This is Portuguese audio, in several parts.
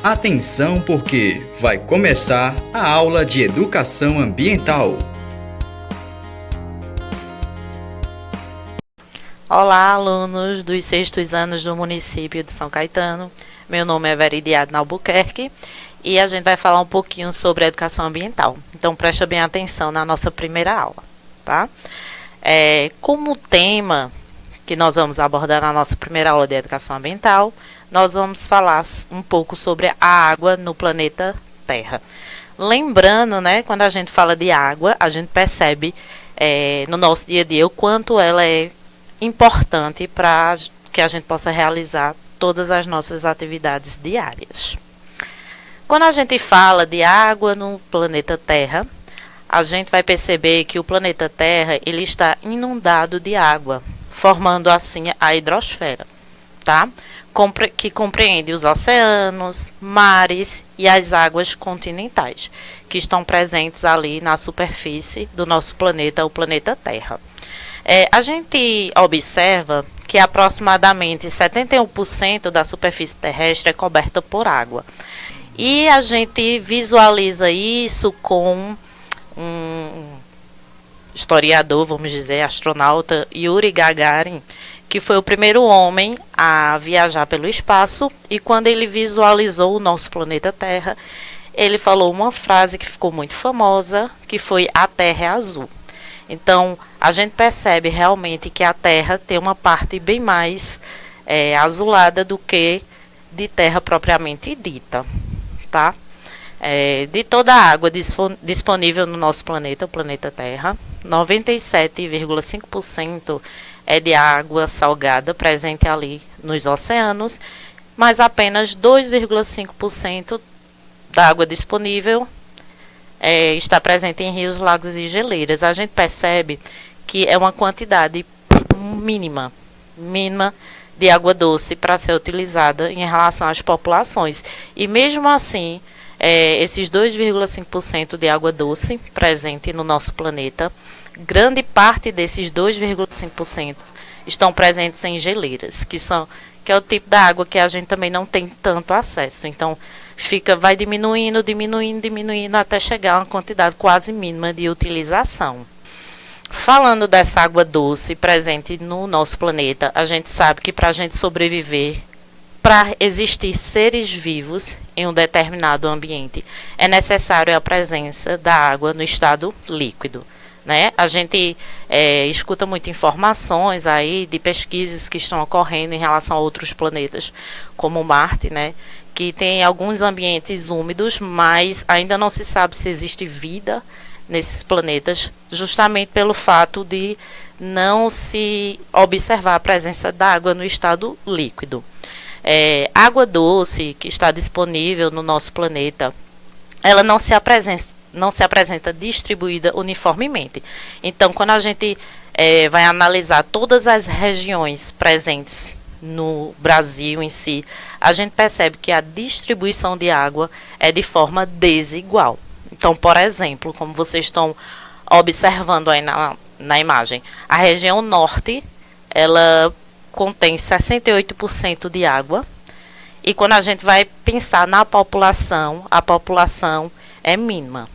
Atenção porque vai começar a aula de educação ambiental. Olá, alunos dos sextos anos do município de São Caetano. Meu nome é Veridiadna Albuquerque e a gente vai falar um pouquinho sobre a educação ambiental. Então, presta bem atenção na nossa primeira aula, tá? Como tema que nós vamos abordar na nossa primeira aula de educação ambiental, nós vamos falar um pouco sobre a água no planeta Terra. Lembrando, né, quando a gente fala de água, a gente percebe no nosso dia a dia o quanto ela é importante para que a gente possa realizar todas as nossas atividades diárias. Quando a gente fala de água no planeta Terra, a gente vai perceber que o planeta Terra ele está inundado de água, formando assim a hidrosfera, tá? Que compreende os oceanos, mares e as águas continentais, que estão presentes ali na superfície do nosso planeta, o planeta Terra. A gente observa que aproximadamente 71% da superfície terrestre é coberta por água. E a gente visualiza isso com um historiador, vamos dizer, astronauta, Yuri Gagarin, que foi o primeiro homem a viajar pelo espaço, e quando ele visualizou o nosso planeta Terra, ele falou uma frase que ficou muito famosa, que foi "a Terra é azul". Então, a gente percebe realmente que a Terra tem uma parte bem mais azulada do que de terra propriamente dita, tá? De toda a água disponível no nosso planeta, o planeta Terra, 97,5% é de água salgada presente ali nos oceanos, mas apenas 2,5% da água disponível está presente em rios, lagos e geleiras. A gente percebe que é uma quantidade mínima de água doce para ser utilizada em relação às populações. E mesmo assim, esses 2,5% de água doce presente no nosso planeta, grande parte desses 2,5% estão presentes em geleiras, que é o tipo da água que a gente também não tem tanto acesso. Então, vai diminuindo até chegar a uma quantidade quase mínima de utilização. Falando dessa água doce presente no nosso planeta, a gente sabe que para a gente sobreviver, para existir seres vivos em um determinado ambiente, é necessário a presença da água no estado líquido, né? A gente escuta muitas informações aí de pesquisas que estão ocorrendo em relação a outros planetas, como Marte, né? Que tem alguns ambientes úmidos, mas ainda não se sabe se existe vida nesses planetas, justamente pelo fato de não se observar a presença da água no estado líquido. Água doce que está disponível no nosso planeta, ela não se apresenta distribuída uniformemente. Então, quando a gente vai analisar todas as regiões presentes no Brasil em si, a gente percebe que a distribuição de água é de forma desigual. Então, por exemplo, como vocês estão observando aí na imagem, a região norte, ela contém 68% de água, e quando a gente vai pensar na população, a população é mínima,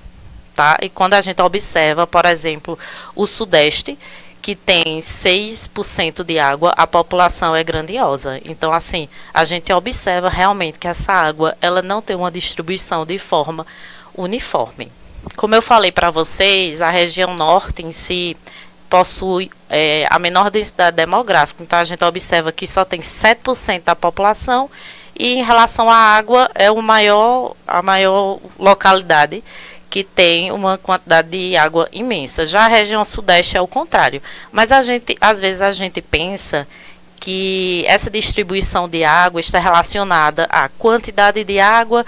tá? E quando a gente observa, por exemplo, o sudeste, que tem 6% de água, a população é grandiosa. Então, assim, a gente observa realmente que essa água, ela não tem uma distribuição de forma uniforme. Como eu falei para vocês, a região norte em si possui a menor densidade demográfica. Então, a gente observa que só tem 7% da população, e em relação à água, é a maior localidade que tem uma quantidade de água imensa. Já a região sudeste é o contrário. Mas às vezes a gente pensa que essa distribuição de água está relacionada à quantidade de água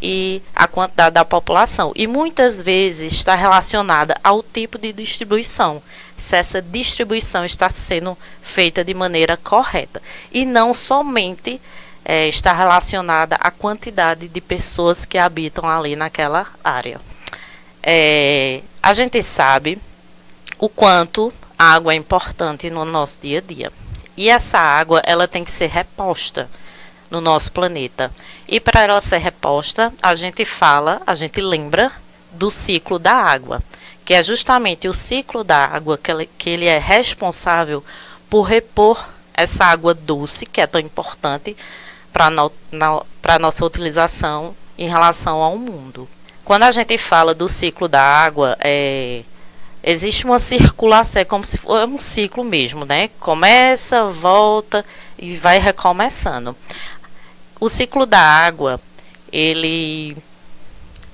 e à quantidade da população. E muitas vezes está relacionada ao tipo de distribuição, se essa distribuição está sendo feita de maneira correta. E não somente está relacionada à quantidade de pessoas que habitam ali naquela área. A gente sabe o quanto a água é importante no nosso dia a dia. E essa água, ela tem que ser reposta, no nosso planeta. E para ela ser reposta, a gente lembra do ciclo da água, que é justamente o ciclo da água que ele é responsável por repor essa água doce, que é tão importante para a nossa utilização em relação ao mundo. Quando a gente fala do ciclo da água, existe uma circulação, é como se fosse um ciclo mesmo, né? Começa, volta e vai recomeçando. O ciclo da água,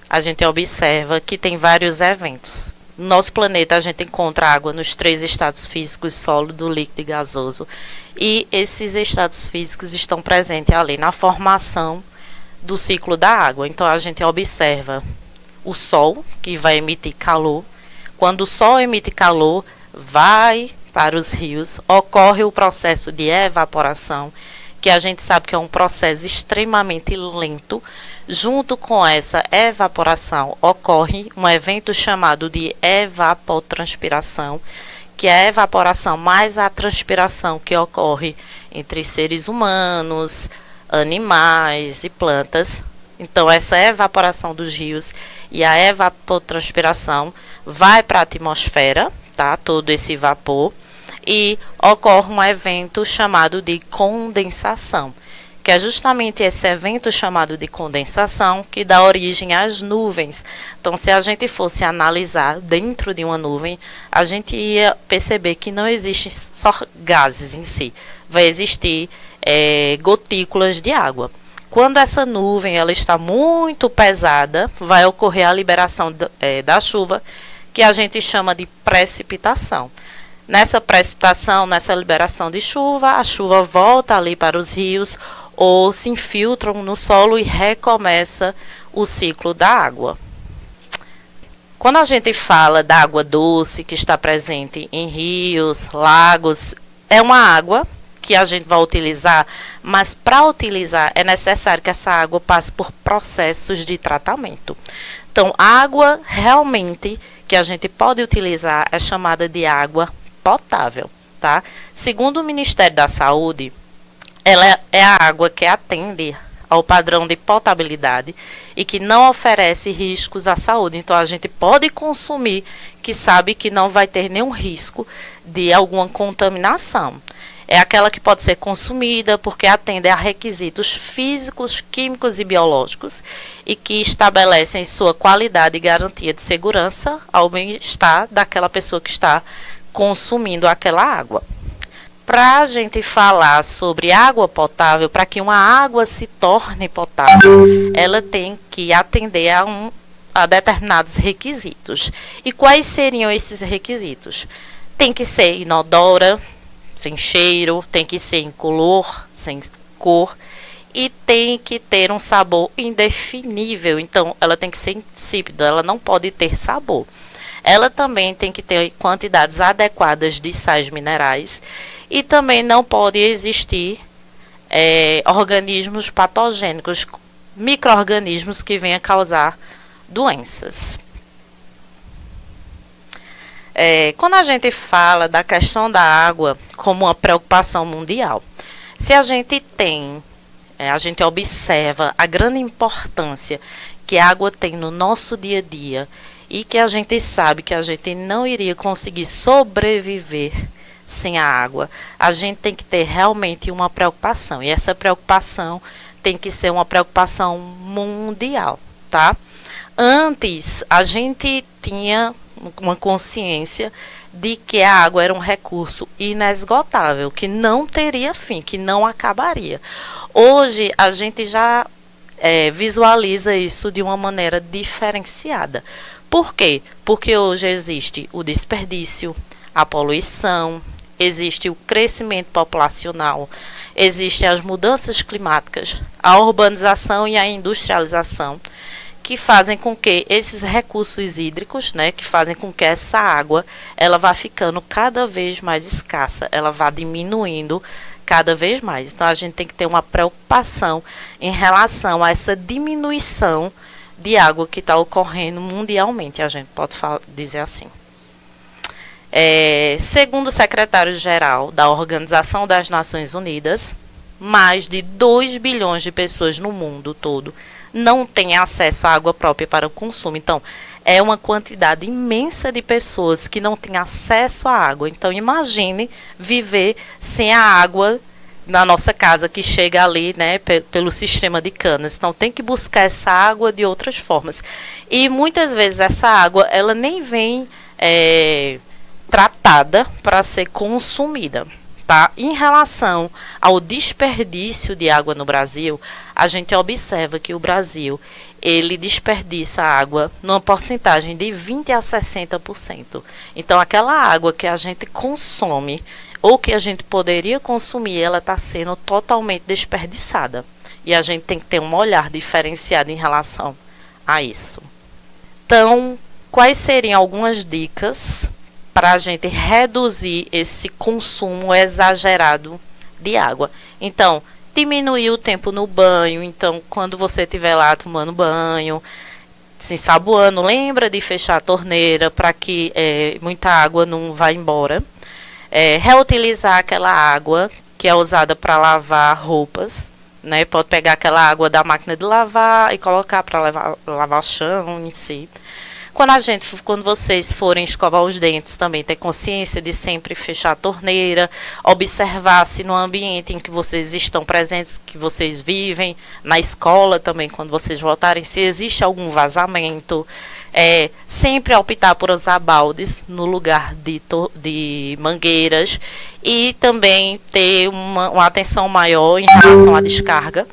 a gente observa que tem vários eventos. No nosso planeta, a gente encontra água nos 3 estados físicos, sólido, líquido e gasoso. E esses estados físicos estão presentes ali na formação do ciclo da água. Então, a gente observa o Sol, que vai emitir calor. Quando o Sol emite calor, vai para os rios, ocorre o processo de evaporação, que a gente sabe que é um processo extremamente lento. Junto com essa evaporação, ocorre um evento chamado de evapotranspiração, que é a evaporação mais a transpiração que ocorre entre seres humanos, animais e plantas. Então, essa evaporação dos rios e a evapotranspiração vai para a atmosfera, tá? Todo esse vapor, e ocorre um evento chamado de condensação, que é justamente esse evento chamado de condensação que dá origem às nuvens. Então, se a gente fosse analisar dentro de uma nuvem, a gente ia perceber que não existem só gases em si, vai existir gotículas de água. Quando essa nuvem ela está muito pesada, vai ocorrer a liberação da chuva, que a gente chama de precipitação. Nessa precipitação, nessa liberação de chuva, a chuva volta ali para os rios ou se infiltram no solo e recomeça o ciclo da água. Quando a gente fala da água doce que está presente em rios, lagos, é uma água que a gente vai utilizar, mas para utilizar é necessário que essa água passe por processos de tratamento. Então, a água realmente que a gente pode utilizar é chamada de água potável, tá? Segundo o Ministério da Saúde, ela é a água que atende ao padrão de potabilidade e que não oferece riscos à saúde. Então, a gente pode consumir, que sabe que não vai ter nenhum risco de alguma contaminação. É aquela que pode ser consumida porque atende a requisitos físicos, químicos e biológicos e que estabelecem sua qualidade e garantia de segurança ao bem-estar daquela pessoa que está consumindo aquela água. Para a gente falar sobre água potável, para que uma água se torne potável, ela tem que atender a determinados requisitos. E quais seriam esses requisitos? Tem que ser inodora, sem cheiro, tem que ser incolor, sem cor, e tem que ter um sabor indefinível. Então, ela tem que ser insípida, ela não pode ter sabor. Ela também tem que ter quantidades adequadas de sais minerais e também não pode existir organismos patogênicos, micro-organismos que venham causar doenças. Quando a gente fala da questão da água como uma preocupação mundial, se a gente a gente observa a grande importância que a água tem no nosso dia a dia e que a gente sabe que a gente não iria conseguir sobreviver sem a água, a gente tem que ter realmente uma preocupação. E essa preocupação tem que ser uma preocupação mundial, tá? Antes, a gente tinha uma consciência de que a água era um recurso inesgotável, que não teria fim, que não acabaria. Hoje, a gente já visualiza isso de uma maneira diferenciada. Por quê? Porque hoje existe o desperdício, a poluição, existe o crescimento populacional, existem as mudanças climáticas, a urbanização e a industrialização, que fazem com que esses recursos hídricos, que fazem com que essa água ela vá ficando cada vez mais escassa, ela vá diminuindo cada vez mais. Então, a gente tem que ter uma preocupação em relação a essa diminuição de água que está ocorrendo mundialmente, a gente pode dizer assim. Segundo o secretário-geral da Organização das Nações Unidas, mais de 2 bilhões de pessoas no mundo todo não têm acesso à água própria para o consumo. Então, é uma quantidade imensa de pessoas que não têm acesso à água. Então, imagine viver sem a água na nossa casa, que chega ali, né, pelo sistema de canas. Então, tem que buscar essa água de outras formas. E muitas vezes essa água, ela nem vem tratada para ser consumida. Tá? Em relação ao desperdício de água no Brasil, a gente observa que o Brasil ele desperdiça água numa porcentagem de 20 a 60%. Então, aquela água que a gente consome ou que a gente poderia consumir, ela está sendo totalmente desperdiçada. E a gente tem que ter um olhar diferenciado em relação a isso. Então, quais seriam algumas dicas para a gente reduzir esse consumo exagerado de água? Então, diminuir o tempo no banho. Então, quando você estiver lá tomando banho, se ensaboando, lembra de fechar a torneira para que muita água não vá embora. Reutilizar aquela água que é usada para lavar roupas, né? Pode pegar aquela água da máquina de lavar e colocar para lavar o chão em si. Quando vocês forem escovar os dentes, também ter consciência de sempre fechar a torneira, observar se no ambiente em que vocês estão presentes, que vocês vivem, na escola também, quando vocês voltarem, se existe algum vazamento. Sempre optar por usar baldes no lugar de mangueiras e também ter uma atenção maior em relação à descarga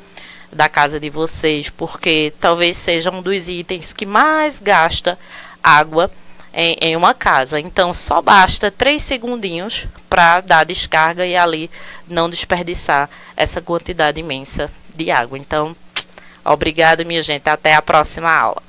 da casa de vocês, porque talvez seja um dos itens que mais gasta água em uma casa. Então, só basta 3 segundinhos para dar descarga e ali não desperdiçar essa quantidade imensa de água. Então, obrigada, minha gente. Até a próxima aula.